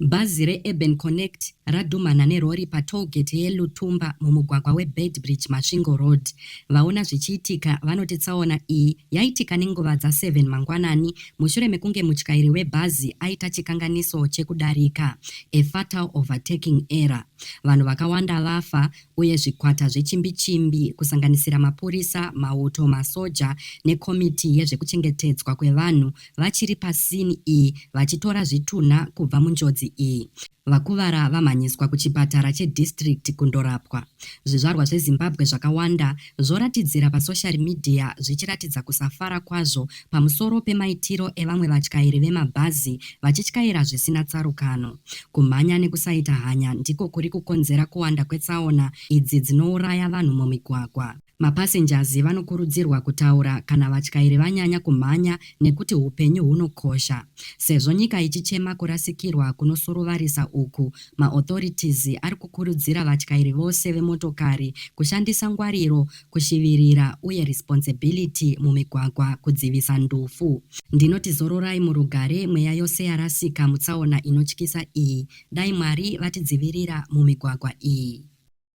Bhazi reUrban Connect radhumana nerori patollgate yeLutumba mumugwagwa weBedbridge Masvingo Road. Vaona zvichiitika vanoti tsaona iyi yaitika nenguva dza7 mangwanani mushure mekunge mutyairi webhazi aita chikanganiso chekudarika, a fatal overtaking error. Vanhu vakawanda vafa uye zvikwata zvechimbi-chimbi kusanganisira mapurisa, mauto, masoja nekomiti yezvekuchengetedzwa kwevanhu vachiri pasini iyi vachitora zvitunha kubva munjodzi iyi. Vakuvara vamhanyiswa kuchipatara chedistrict kundorapwa. Zvizvarwa zveZimbabwe zvakawanda zvoratidzira pasocial media zvichiratidza kusafara kwazvo pamusoro pemaitiro evamwe vatyairi vemabhazi vachityaira zvisina tsarukano. Kumhanya nekusaita hanya ndiko kuri kukonzera kuwanda kwetsaona idzi dzinouraya vanhu mumigwagwa. Mapassengers vanokurudzirwa kutaura kana vatyairi vanyanya kumhanya nekuti upenyu hunokosha. Sezvo nyika ichichema kurasikirwa kunosuruvarisa uku, maauthorities ari kukurudzira vatyairi vose vemotokari kushandisa ngwariro, kushivirira uye responsibility mumigwagwa kudzivisa ndufu. Ndinoti zororai murugare mweya yose yarasika mutsaona inotyisa iyi. Dai Mwari vatidzivirira mumigwagwa iyi.